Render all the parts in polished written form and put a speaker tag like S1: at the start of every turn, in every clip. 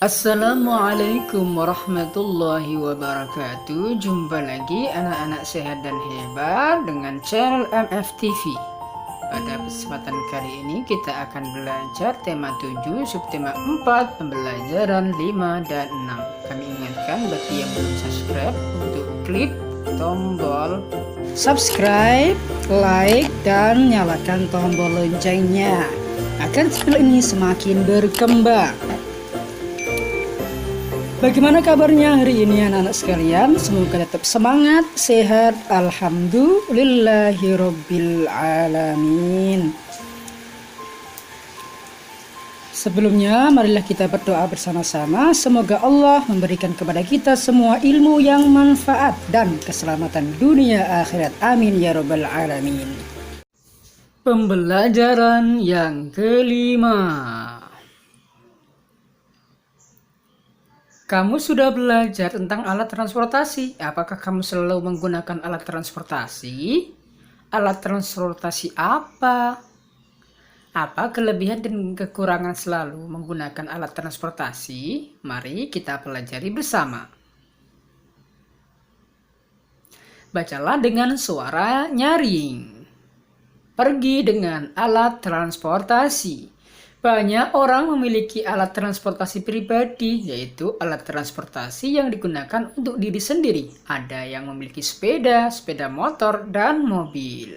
S1: Assalamualaikum warahmatullahi wabarakatuh. Jumpa lagi anak-anak sehat dan hebat dengan channel MFTV. Pada kesempatan kali ini kita akan belajar tema 7, subtema 4, pembelajaran 5 dan 6. Kami ingatkan bagi yang belum subscribe untuk klik tombol subscribe, like, dan nyalakan tombol loncengnya agar channel ini semakin berkembang. Bagaimana kabarnya hari ini anak-anak sekalian? Semoga tetap semangat, sehat, alhamdulillahirabbil alamin. Sebelumnya, marilah kita berdoa bersama-sama. Semoga Allah memberikan kepada kita semua ilmu yang manfaat dan keselamatan dunia akhirat. Amin ya rabbal alamin. Pembelajaran yang kelima. Kamu sudah belajar tentang alat transportasi. Apakah kamu selalu menggunakan alat transportasi? Alat transportasi apa? Apa kelebihan dan kekurangan selalu menggunakan alat transportasi? Mari kita pelajari bersama. Bacalah dengan suara nyaring. Pergi dengan alat transportasi. Banyak orang memiliki alat transportasi pribadi, yaitu alat transportasi yang digunakan untuk diri sendiri. Ada yang memiliki sepeda, sepeda motor, dan mobil.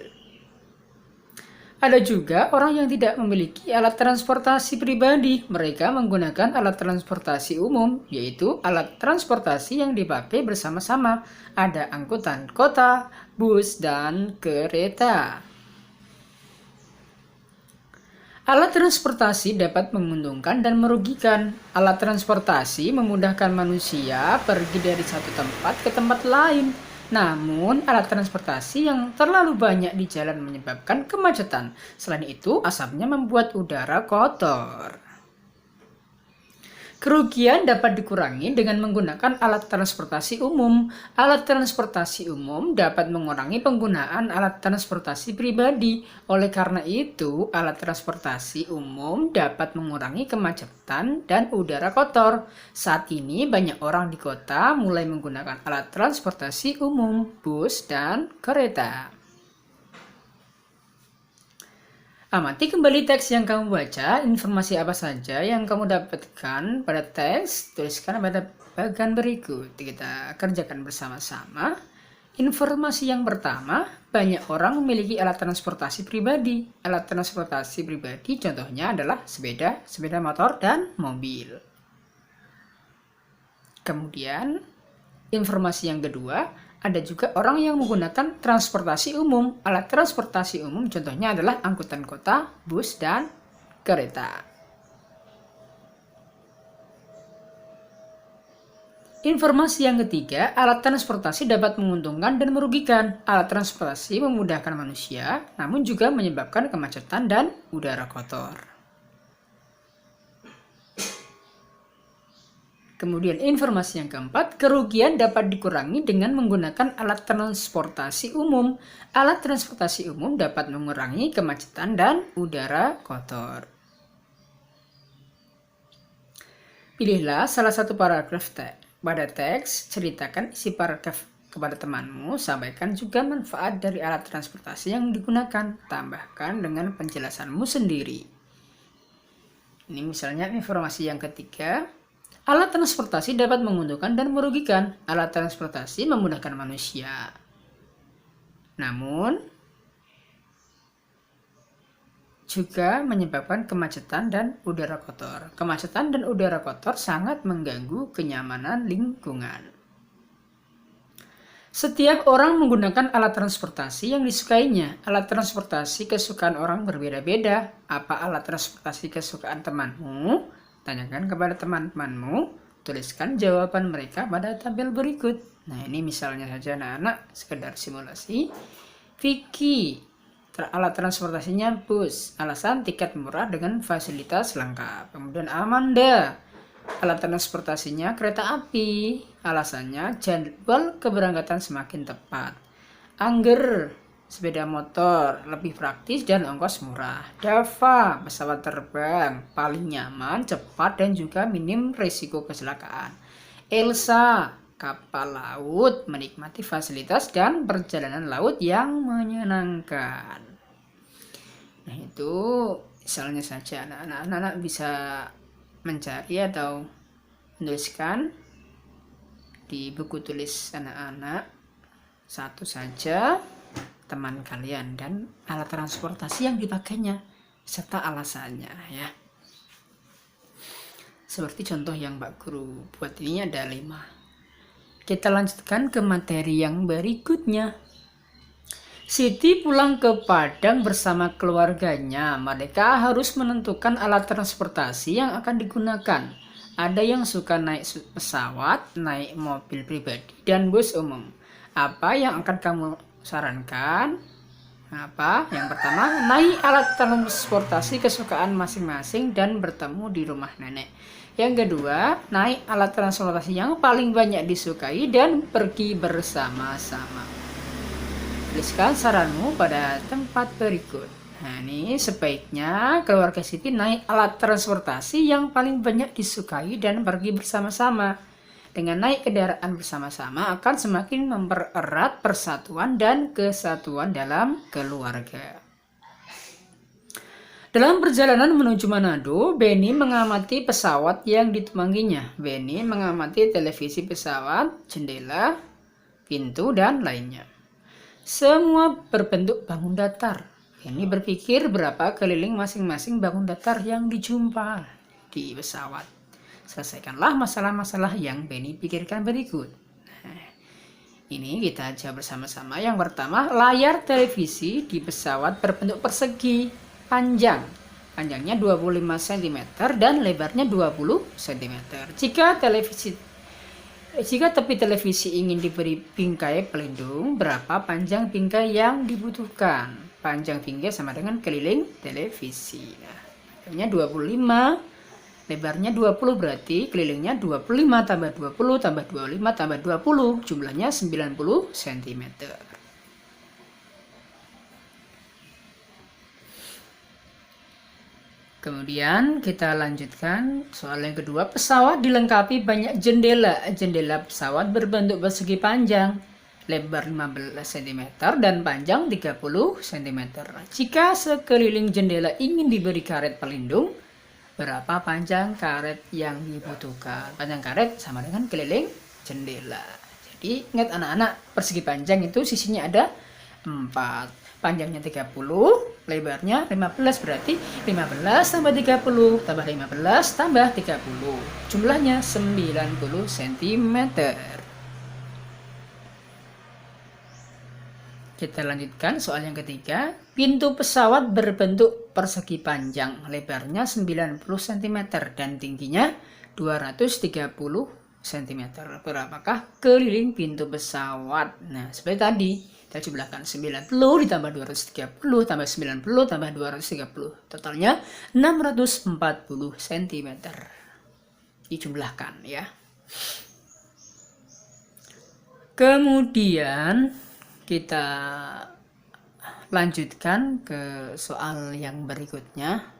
S1: Ada juga orang yang tidak memiliki alat transportasi pribadi. Mereka menggunakan alat transportasi umum, yaitu alat transportasi yang dipakai bersama-sama. Ada angkutan kota, bus, dan kereta. Alat transportasi dapat menguntungkan dan merugikan. Alat transportasi memudahkan manusia pergi dari satu tempat ke tempat lain. Namun, alat transportasi yang terlalu banyak di jalan menyebabkan kemacetan. Selain itu, asapnya membuat udara kotor. Kerugian dapat dikurangi dengan menggunakan alat transportasi umum. Alat transportasi umum dapat mengurangi penggunaan alat transportasi pribadi. Oleh karena itu, alat transportasi umum dapat mengurangi kemacetan dan udara kotor. Saat ini banyak orang di kota mulai menggunakan alat transportasi umum, bus, dan kereta. Amati kembali teks yang kamu baca, informasi apa saja yang kamu dapatkan pada teks, tuliskan pada bagian berikut. Kita kerjakan bersama-sama. Informasi yang pertama, banyak orang memiliki alat transportasi pribadi. Alat transportasi pribadi contohnya adalah sepeda, sepeda motor, dan mobil. Kemudian, informasi yang kedua, ada juga orang yang menggunakan transportasi umum. Alat transportasi umum contohnya adalah angkutan kota, bus, dan kereta. Informasi yang ketiga, alat transportasi dapat menguntungkan dan merugikan. Alat transportasi memudahkan manusia, namun juga menyebabkan kemacetan dan udara kotor. Kemudian informasi yang keempat, kerugian dapat dikurangi dengan menggunakan alat transportasi umum. Alat transportasi umum dapat mengurangi kemacetan dan udara kotor. Pilihlah salah satu paragraf pada teks, ceritakan isi paragraf kepada temanmu, sampaikan juga manfaat dari alat transportasi yang digunakan, tambahkan dengan penjelasanmu sendiri. Ini misalnya informasi yang ketiga. Alat transportasi dapat menguntungkan dan merugikan. Alat transportasi memudahkan manusia, namun juga menyebabkan kemacetan dan udara kotor. Kemacetan dan udara kotor sangat mengganggu kenyamanan lingkungan. Setiap orang menggunakan alat transportasi yang disukainya. Alat transportasi kesukaan orang berbeda-beda. Apa alat transportasi kesukaan temanmu? Tanyakan kepada teman-temanmu, tuliskan jawaban mereka pada tabel berikut. Nah, ini misalnya saja anak-anak, sekedar simulasi. Vicky, alat transportasinya bus, alasan tiket murah dengan fasilitas lengkap. Kemudian Amanda, alat transportasinya kereta api, alasannya jadwal keberangkatan semakin tepat. Angger, sepeda motor, lebih praktis dan ongkos murah. Dava, pesawat terbang, paling nyaman, cepat dan juga minim risiko kecelakaan. Elsa, kapal laut, menikmati fasilitas dan perjalanan laut yang menyenangkan. Nah itu misalnya saja anak-anak bisa mencari atau menuliskan di buku tulis anak-anak satu saja teman kalian dan alat transportasi yang dipakainya serta alasannya ya. Seperti contoh yang Mbak Guru buat ini ada 5. Kita lanjutkan ke materi yang berikutnya. Siti pulang ke Padang bersama keluarganya. Mereka harus menentukan alat transportasi yang akan digunakan. Ada yang suka naik pesawat, naik mobil pribadi, dan bus umum. Apa yang akan kamu sarankan? Apa? Yang pertama, naik alat transportasi kesukaan masing-masing dan bertemu di rumah nenek. Yang kedua, naik alat transportasi yang paling banyak disukai dan pergi bersama-sama. Tuliskan saranmu pada tempat berikut. Nah, ini sebaiknya keluarga Siti naik alat transportasi yang paling banyak disukai dan pergi bersama-sama. Dengan naik kendaraan bersama-sama akan semakin mempererat persatuan dan kesatuan dalam keluarga. Dalam perjalanan menuju Manado, Benny mengamati pesawat yang ditumpanginya. Benny mengamati televisi pesawat, jendela, pintu, dan lainnya. Semua berbentuk bangun datar. Benny berpikir berapa keliling masing-masing bangun datar yang dijumpa di pesawat. Selesaikanlah masalah-masalah yang Benny pikirkan berikut. Nah, ini kita jawab bersama-sama. Yang pertama, layar televisi di pesawat berbentuk persegi panjang. Panjangnya 25 cm dan lebarnya 20 cm. Jika tepi televisi ingin diberi bingkai pelindung, berapa panjang bingkai yang dibutuhkan? Panjang bingkai sama dengan keliling televisi. Nah, panjangnya 25, lebarnya 20, berarti kelilingnya 25 tambah 20 tambah 25 tambah 20, jumlahnya 90 cm. Kemudian kita lanjutkan soal yang kedua. Pesawat dilengkapi banyak jendela. Jendela pesawat berbentuk persegi panjang, lebar 15 cm dan panjang 30 cm. Jika sekeliling jendela ingin diberi karet pelindung, berapa panjang karet yang dibutuhkan? Panjang karet sama dengan keliling jendela. Jadi ingat anak-anak, persegi panjang itu sisinya ada 4. Panjangnya 30, lebarnya 15, berarti 15 tambah 30 tambah 15 tambah 30. Jumlahnya 90 cm. Kita lanjutkan soal yang ketiga. Pintu pesawat berbentuk persegi panjang, lebarnya 90 cm dan tingginya 230 cm. Berapakah keliling pintu pesawat? Nah, seperti tadi, kita jumlahkan 90 ditambah 230 tambah 90 tambah 230. Totalnya 640 cm. Dijumlahkan ya. Kemudian kita lanjutkan ke soal yang berikutnya.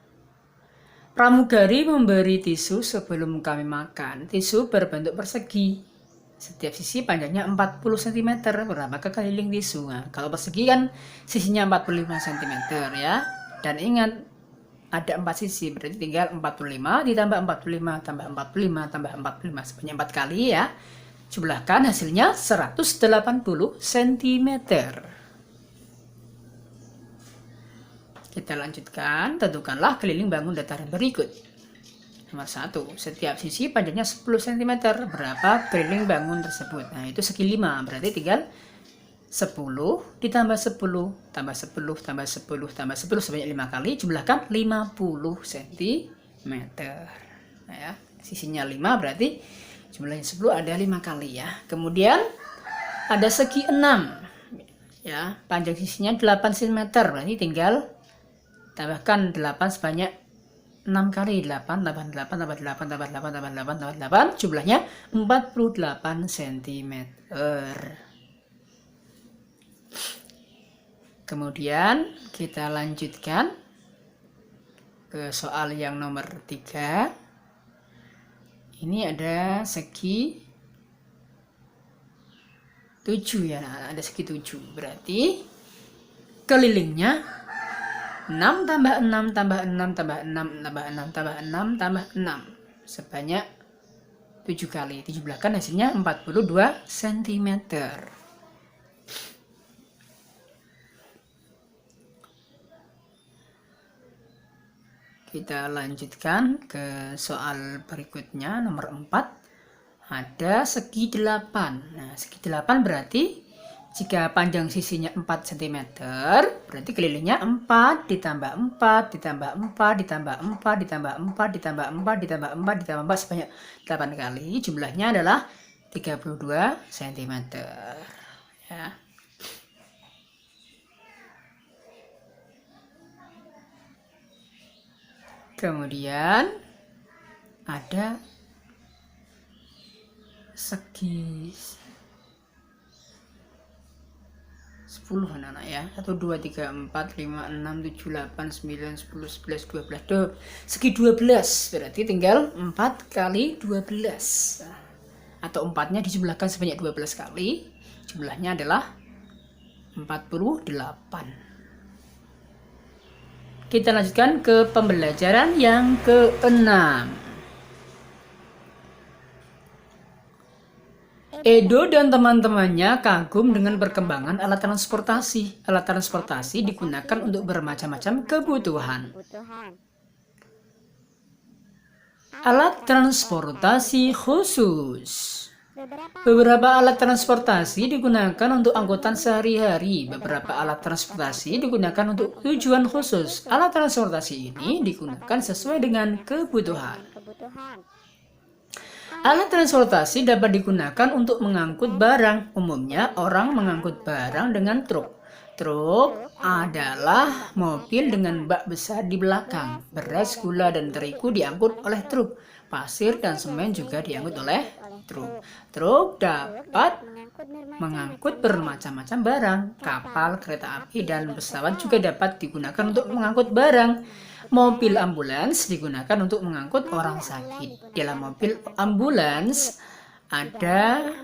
S1: Pramugari memberi tisu sebelum kami makan. Tisu berbentuk persegi. Setiap sisi panjangnya 40 cm. Berapa keliling tisu? Nah, kalau persegi kan sisinya 45 cm ya. Dan ingat, ada 4 sisi, berarti tinggal 45 ditambah 45 tambah 45 tambah 45 sebanyak 4 kali ya. Jumlahkan hasilnya 180 cm. Kita lanjutkan, tentukanlah keliling bangun datar berikut. Nomor 1, setiap sisi panjangnya 10 cm. Berapa keliling bangun tersebut? Nah, itu segi 5, berarti tinggal 10 ditambah 10 tambah 10 tambah 10 tambah 10 sebanyak 5 kali, jumlahkan 50 cm. Nah, ya, sisinya 5 berarti jumlahnya 10 ada 5 kali ya. Kemudian ada segi 6. Ya, panjang sisinya 8 cm, berarti tinggal tambahkan 8 sebanyak 6 kali. 8 tambah 8 tambah 8 tambah 8 tambah 8 tambah 8, jumlahnya 48 cm. Kemudian kita lanjutkan ke soal yang nomor 3. Ini ada segi 7 ya. Nah, ada segi 7. Berarti kelilingnya 6 tambah 6 tambah 6 tambah 6 tambah 6 tambah 6 tambah 6 sebanyak 7 kali. 17 kan hasilnya 42 cm. Kita lanjutkan ke soal berikutnya, nomor 4. Ada segi 8. Nah, segi 8 berarti jika panjang sisinya 4 cm, berarti kelilingnya 4 ditambah 4 ditambah 4 ditambah 4 ditambah 4 ditambah 4 ditambah 4 ditambah 4 sebanyak 8 kali. Jumlahnya adalah 32 cm. Ya. Kemudian ada segi 10 anak-anak ya. 1, 2, 3, 4, 5, 6, 7, 8, 9, 10, 11, 12. Segi 12 berarti tinggal 4 kali 12. Atau 4-nya dijumlahkan sebanyak 12 kali. Jumlahnya adalah 48. Kita lanjutkan ke pembelajaran yang ke-6. Edo dan teman-temannya kagum dengan perkembangan alat transportasi. Alat transportasi digunakan untuk bermacam-macam kebutuhan. Alat transportasi khusus. Beberapa alat transportasi digunakan untuk angkutan sehari-hari. Beberapa alat transportasi digunakan untuk tujuan khusus. Alat transportasi ini digunakan sesuai dengan kebutuhan. Alat transportasi dapat digunakan untuk mengangkut barang. Umumnya orang mengangkut barang dengan truk. Truk adalah mobil dengan bak besar di belakang. Beras, gula, dan terigu diangkut oleh truk. Pasir dan semen juga diangkut oleh truk. Truk dapat mengangkut bermacam-macam barang. Kapal, kereta api, dan pesawat juga dapat digunakan untuk mengangkut barang. Mobil ambulans digunakan untuk mengangkut orang sakit. Dalam mobil ambulans ada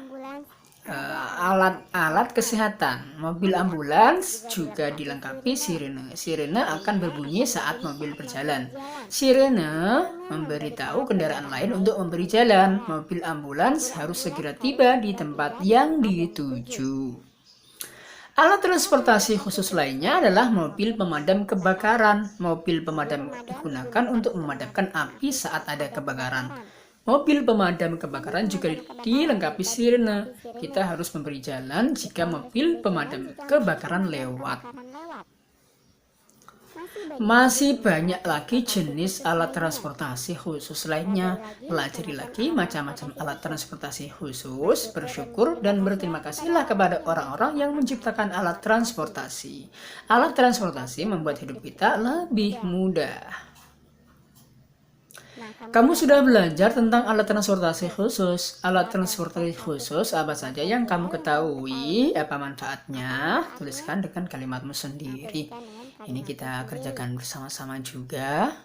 S1: alat-alat kesehatan. Mobil ambulans juga dilengkapi sirene. Sirene akan berbunyi saat mobil berjalan. Sirene memberitahu kendaraan lain untuk memberi jalan. Mobil ambulans harus segera tiba di tempat yang dituju. Alat transportasi khusus lainnya adalah mobil pemadam kebakaran. Mobil pemadam digunakan untuk memadamkan api saat ada kebakaran. Mobil pemadam kebakaran juga dilengkapi sirene. Kita harus memberi jalan jika mobil pemadam kebakaran lewat. Masih banyak lagi jenis alat transportasi khusus lainnya. Pelajari lagi macam-macam alat transportasi khusus, bersyukur dan berterima kasihlah kepada orang-orang yang menciptakan alat transportasi. Alat transportasi membuat hidup kita lebih mudah. Kamu sudah belajar tentang alat transportasi khusus. Alat transportasi khusus apa saja yang kamu ketahui? Apa manfaatnya? Tuliskan dengan kalimatmu sendiri. Ini kita kerjakan bersama-sama juga.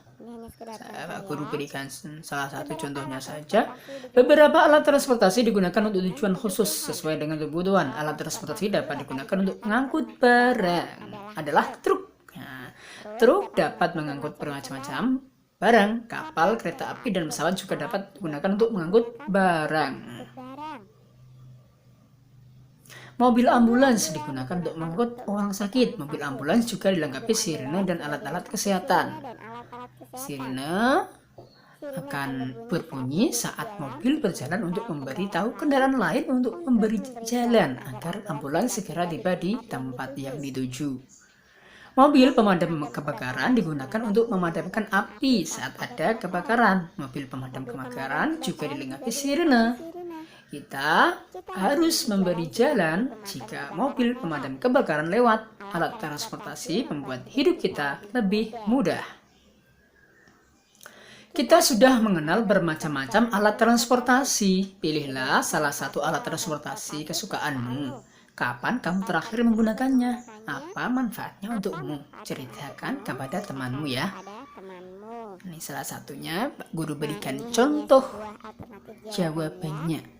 S1: Pak Guru berikan salah satu contohnya saja. Beberapa alat transportasi digunakan untuk tujuan khusus sesuai dengan kebutuhan. Alat transportasi dapat digunakan untuk mengangkut barang. Adalah truk. Nah, truk dapat mengangkut bermacam-macam barang. Kapal, kereta api, dan pesawat juga dapat digunakan untuk mengangkut barang. Mobil ambulans digunakan untuk mengangkut orang sakit. Mobil ambulans juga dilengkapi sirene dan alat-alat kesehatan. Sirene akan berbunyi saat mobil berjalan untuk memberitahu kendaraan lain untuk memberi jalan agar ambulans segera tiba di tempat yang dituju. Mobil pemadam kebakaran digunakan untuk memadamkan api saat ada kebakaran. Mobil pemadam kebakaran juga dilengkapi sirene. Kita harus memberi jalan jika mobil pemadam kebakaran lewat. Alat transportasi membuat hidup kita lebih mudah. Kita sudah mengenal bermacam-macam alat transportasi. Pilihlah salah satu alat transportasi kesukaanmu. Kapan kamu terakhir menggunakannya? Apa manfaatnya untukmu? Ceritakan kepada temanmu ya. Ini salah satunya guru berikan contoh jawabannya.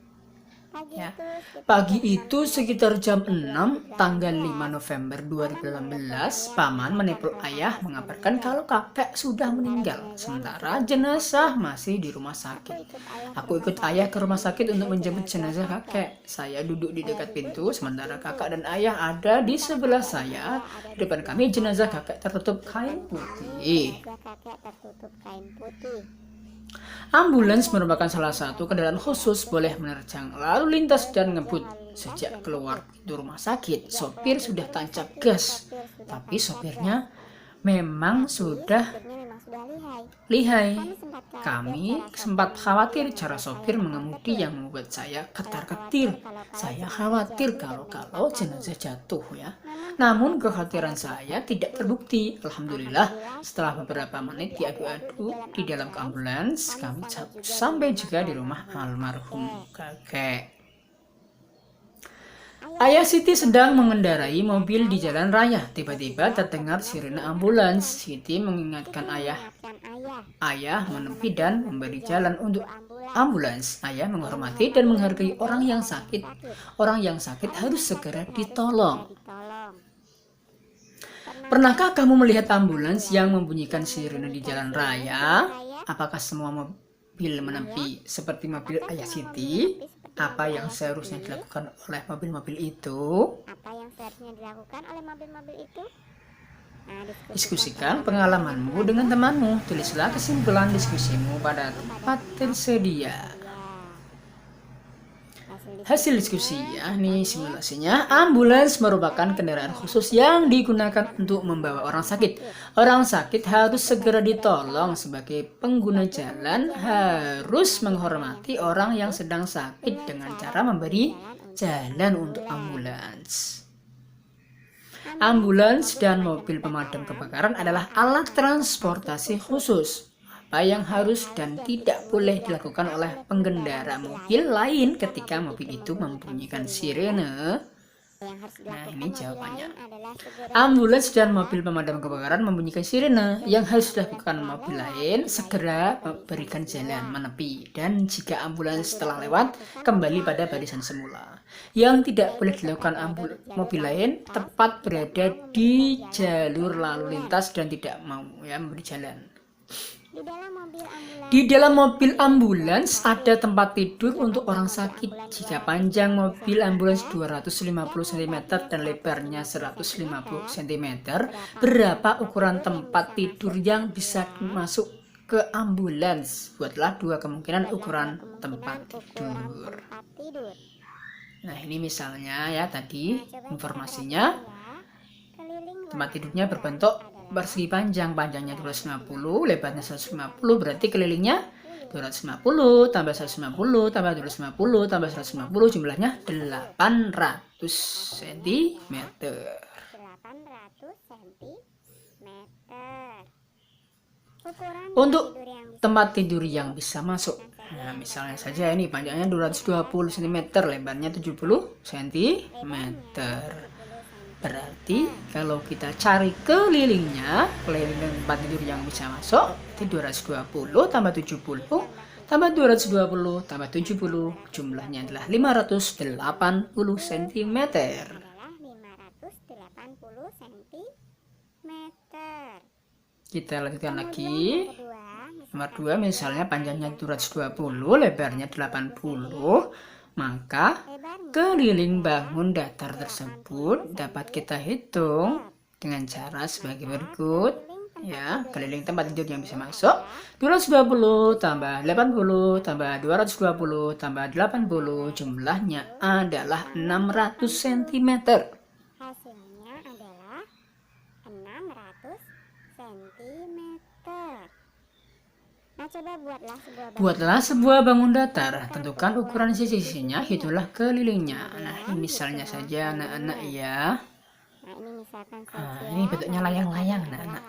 S1: Ya. Pagi itu sekitar jam 6 tanggal 5 November 2018, paman menelpon ayah mengabarkan kalau kakek sudah meninggal, sementara jenazah masih di rumah sakit. Aku ikut ayah ke rumah sakit untuk menjemput jenazah kakek. Saya duduk di dekat pintu, sementara kakak dan ayah ada di sebelah saya. Di depan kami jenazah kakek tertutup kain putih. Ambulans merupakan salah satu kendaraan khusus boleh menerjang lalu lintas dan ngebut. Sejak keluar pintu rumah sakit, sopir sudah tancap gas. Tapi sopirnya memang sudah lihai. Kami sempat khawatir cara sopir mengemudi yang membuat saya ketar-ketir. Saya khawatir kalau jenazah jatuh ya. Namun kekhawatiran saya tidak terbukti. Alhamdulillah, setelah beberapa menit diadu-adu di dalam ambulans, kami sampai juga di rumah almarhum kakek. Ayah Siti sedang mengendarai mobil di jalan raya. Tiba-tiba terdengar sirene ambulans. Siti mengingatkan ayah. Ayah menepi dan memberi jalan untuk ambulans. Ayah menghormati dan menghargai orang yang sakit. Orang yang sakit harus segera ditolong. Pernahkah kamu melihat ambulans yang membunyikan sirene di jalan raya? Apakah semua mobil menepi seperti mobil Ayah Siti? Apa yang seharusnya dilakukan oleh mobil-mobil itu? Diskusikan pengalamanmu dengan temanmu. Tulislah kesimpulan diskusimu pada tempat tersedia. Hasil diskusi ya, nih simulasinya. Ambulans merupakan kendaraan khusus yang digunakan untuk membawa orang sakit. Orang sakit harus segera ditolong. Sebagai pengguna jalan harus menghormati orang yang sedang sakit dengan cara memberi jalan untuk ambulans. Ambulans dan mobil pemadam kebakaran adalah alat transportasi khusus. Apa yang harus dan tidak boleh dilakukan oleh pengendara mobil lain ketika mobil itu membunyikan sirene? Nah, ini jawabannya. Ambulans dan mobil pemadam kebakaran membunyikan sirene. Yang harus dilakukan mobil lain, segera berikan jalan, menepi. Dan jika ambulans telah lewat, kembali pada barisan semula. Yang tidak boleh dilakukan mobil lain, tepat berada di jalur lalu lintas dan tidak mau memberi jalan. Di dalam mobil ambulans ada tempat tidur untuk orang sakit. Jika panjang mobil ambulans 250 cm dan lebarnya 150 cm, berapa ukuran tempat tidur yang bisa masuk ke ambulans? Buatlah dua kemungkinan ukuran tempat tidur. Nah, ini misalnya ya tadi informasinya. Tempat tidurnya berbentuk persegi panjang, panjangnya 250, lebarnya 150, berarti kelilingnya 250 tambah 150 tambah 250 tambah 150, jumlahnya 800 cm. Untuk tempat tidur yang bisa masuk, nah misalnya saja ini panjangnya 220 cm, lebarnya 70 cm. Berarti kalau kita cari kelilingnya, keliling tempat tidur yang bisa masuk, itu 220 tambah 70 tambah 220 tambah 70, jumlahnya adalah 580 cm. Kita lanjutkan lagi. Nomor 2, misalnya panjangnya 220, lebarnya 80, maka keliling bangun datar tersebut dapat kita hitung dengan cara sebagai berikut. Ya, keliling tempat tidur yang bisa masuk 220 tambah 80 tambah 220 tambah 80, jumlahnya adalah 600 cm.
S2: Hasilnya adalah 600 cm. Nah, coba
S1: buatlah sebuah bangun datar. Tentukan ukuran sisi-sisinya, hitunglah kelilingnya. Nah, ini misalnya saja anak-anak ya. Ini bentuknya layang-layang anak-anak.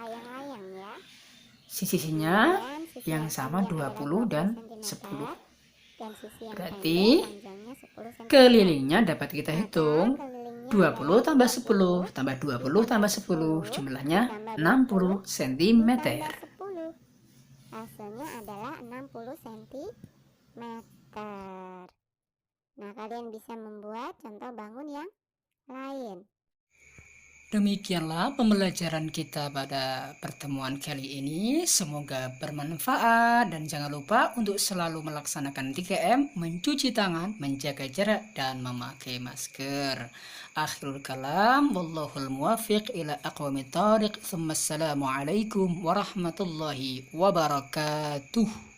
S1: Sisi-sisinya yang sama 20 dan 10. Berarti kelilingnya dapat kita hitung 20 tambah 10 tambah 20 tambah 10 jumlahnya 60 cm.
S2: tambah 10. Hasilnya adalah 60 cm. Nah, kalian bisa membuat contoh bangun yang lain.
S1: Demikianlah pembelajaran kita pada pertemuan kali ini. Semoga bermanfaat dan jangan lupa untuk selalu melaksanakan 3M, mencuci tangan, menjaga jarak, dan memakai masker. Akhirul kalam, wallahul muwafiq ila aqwamit thariq. Assalamualaikum warahmatullahi wabarakatuh.